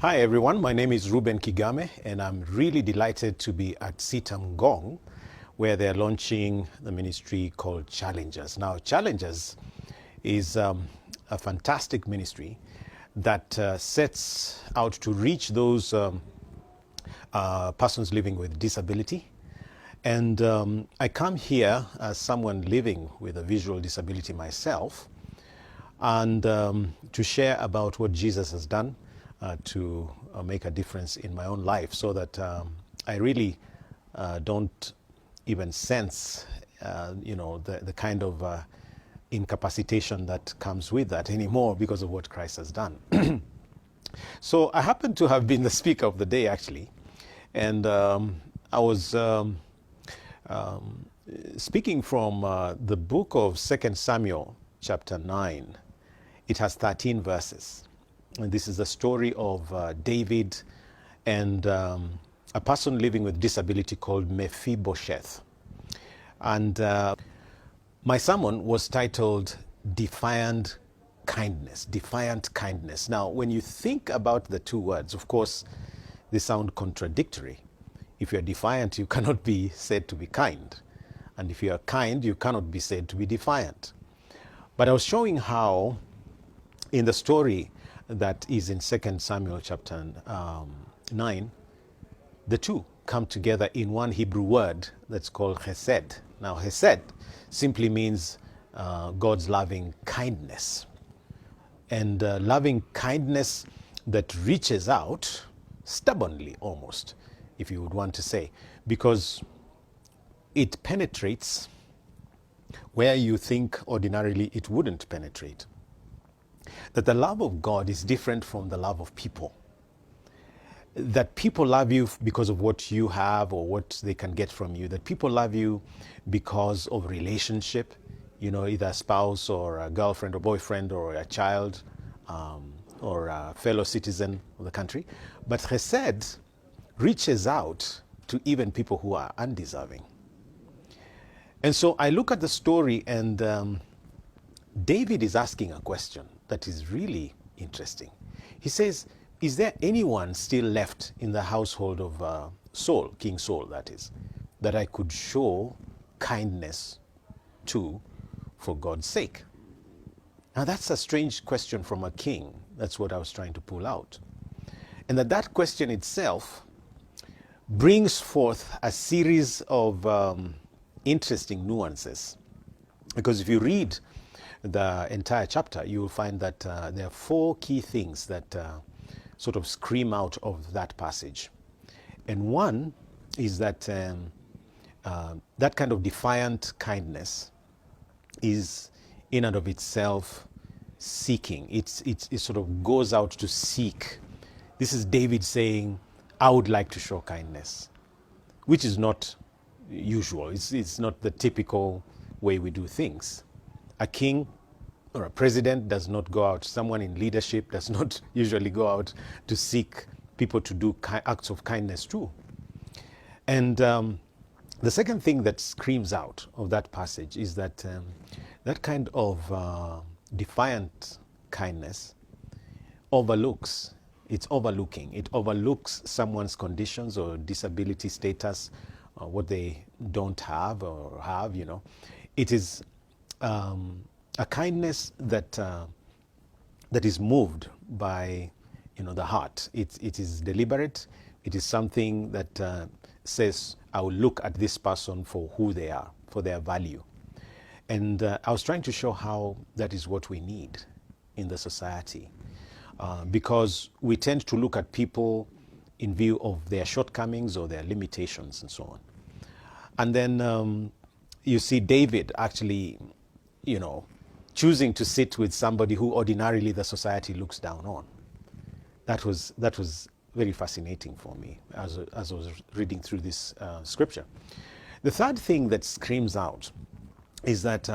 Hi everyone, my name is Reuben Kigame and I'm really delighted to be at Sitamgong where they're launching the ministry called Challengers. Now Challengers is a fantastic ministry that sets out to reach those persons living with disability. And I come here as someone living with a visual disability myself and to share about what Jesus has done to make a difference in my own life so that I really don't even sense, the kind of incapacitation that comes with that anymore because of what Christ has done. So I happen to have been the speaker of the day actually, and I was speaking from the book of 2 Samuel chapter 9. It has 13 verses. And this is the story of David and a person living with disability called Mephibosheth. And my sermon was titled Defiant Kindness. Defiant Kindness. Now, when you think about the two words, of course, they sound contradictory. If you're defiant, you cannot be said to be kind. And if you are kind, you cannot be said to be defiant. But I was showing how in the story that is in 2 Samuel chapter 9, the two come together in one Hebrew word that's called chesed. Now, chesed simply means God's loving kindness. And loving kindness that reaches out stubbornly almost, if you would want to say, because it penetrates where you think ordinarily it wouldn't penetrate. That the love of God is different from the love of people. That people love you because of what you have or what they can get from you. That people love you because of relationship, either a spouse or a girlfriend or boyfriend or a child or a fellow citizen of the country. But chesed reaches out to even people who are undeserving. And so I look at the story and David is asking a question that is really interesting. He says, is there anyone still left in the household of Saul, King Saul that is, that I could show kindness to for God's sake? Now that's a strange question from a king. That's what I was trying to pull out. And that question itself brings forth a series of interesting nuances. Because if you read the entire chapter, you will find that there are four key things that sort of scream out of that passage. And one is that that kind of defiant kindness is in and of itself seeking. It sort of goes out to seek. This is David saying, I would like to show kindness, which is not usual. It's not the typical way we do things. A king or a president does not go out, someone in leadership does not usually go out to seek people to do acts of kindness too. And the second thing that screams out of that passage is that that kind of defiant kindness it overlooks someone's conditions or disability status, or what they don't have or have, It is a kindness that is moved by, the heart. It is deliberate. It is something that says, I will look at this person for who they are, for their value. And I was trying to show how that is what we need in the society, because we tend to look at people in view of their shortcomings or their limitations and so on. And then you see David actually, choosing to sit with somebody who ordinarily the society looks down on. That was very fascinating for me as I was reading through this scripture. The third thing that screams out is that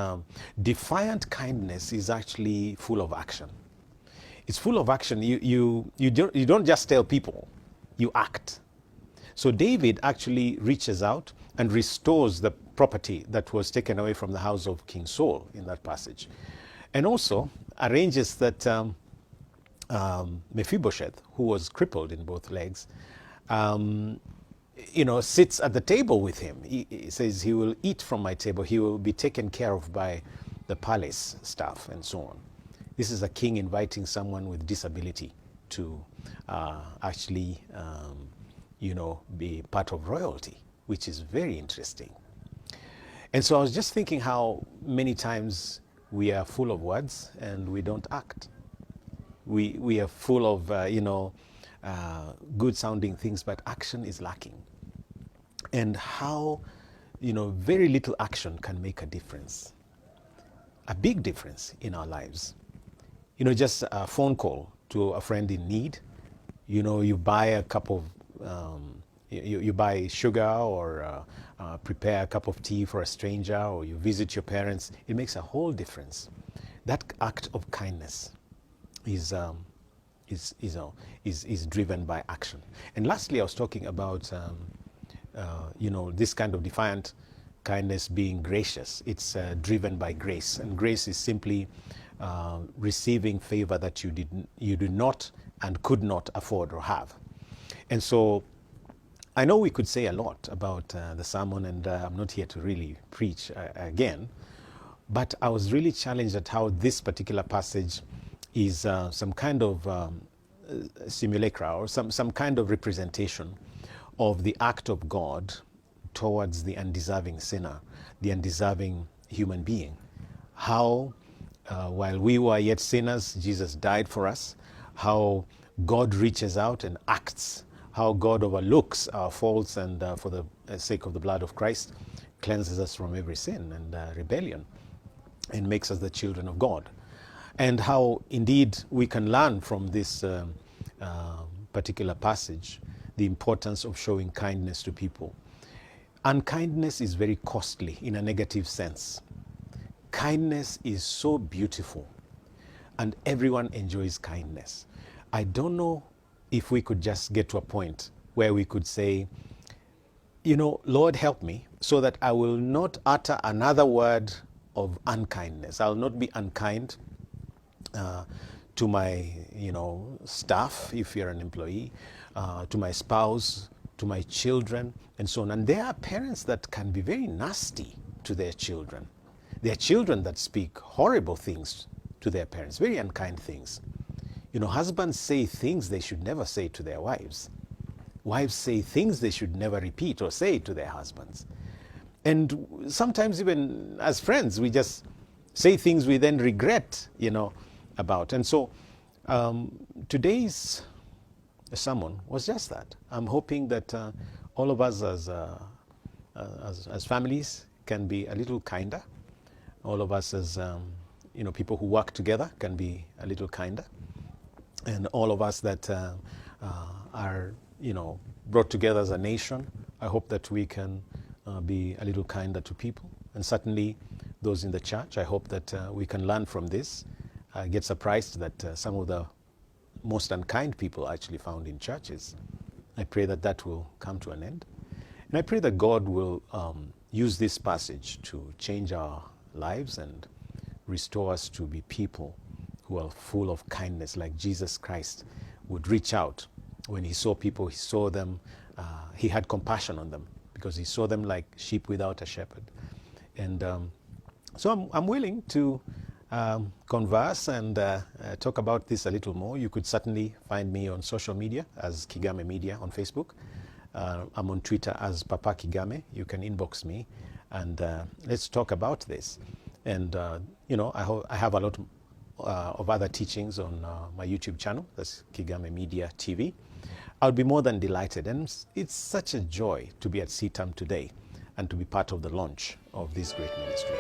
defiant kindness is actually full of action. It's full of action. You don't just tell people, you act. So David actually reaches out and restores the property that was taken away from the house of King Saul in that passage. And also arranges that Mephibosheth, who was crippled in both legs, sits at the table with him. He says, he will eat from my table. He will be taken care of by the palace staff and so on. This is a king inviting someone with disability to actually, be part of royalty, which is very interesting. And so I was just thinking how many times we are full of words and we don't act. We are full of, good sounding things, but action is lacking. And how, very little action can make a difference, a big difference in our lives. Just a phone call to a friend in need. You buy a cup of, you buy sugar or prepare a cup of tea for a stranger, or you visit your parents. It makes a whole difference. That act of kindness is driven by action. And lastly, I was talking about, this kind of defiant kindness being gracious. It's driven by grace, and grace is simply receiving favor that you do not and could not afford or have. And so I know we could say a lot about the sermon, and I'm not here to really preach again, but I was really challenged at how this particular passage is some kind of simulacra, or some kind of representation of the act of God towards the undeserving sinner, the undeserving human being. How, while we were yet sinners, Jesus died for us. How God reaches out and acts. How God overlooks our faults and for the sake of the blood of Christ, cleanses us from every sin and rebellion and makes us the children of God. And how indeed we can learn from this particular passage the importance of showing kindness to people. Unkindness is very costly in a negative sense. Kindness is so beautiful, and everyone enjoys kindness. I don't know if we could just get to a point where we could say, Lord, help me so that I will not utter another word of unkindness. I'll not be unkind to my, staff, if you're an employee, to my spouse, to my children, and so on. And there are parents that can be very nasty to their children. There are children that speak horrible things to their parents, very unkind things. Husbands say things they should never say to their wives. Wives say things they should never repeat or say to their husbands. And sometimes even as friends, we just say things we then regret, about. And so today's sermon was just that. I'm hoping that all of us as families can be a little kinder. All of us as people who work together can be a little kinder. And all of us that are brought together as a nation, I hope that we can be a little kinder to people. And certainly those in the church, I hope that we can learn from this. I get surprised that some of the most unkind people are actually found in churches. I pray that that will come to an end. And I pray that God will use this passage to change our lives and restore us to be people who are full of kindness, like Jesus Christ would reach out. When he saw people, he saw them, he had compassion on them because he saw them like sheep without a shepherd. And so I'm willing to converse and talk about this a little more. You could certainly find me on social media as Kigame Media on Facebook. I'm on Twitter as Papa Kigame. You can inbox me and let's talk about this. And, I have a lot of other teachings on my YouTube channel. That's Kigame Media TV. I'll be more than delighted. And it's such a joy to be at CTAM today and to be part of the launch of this great ministry.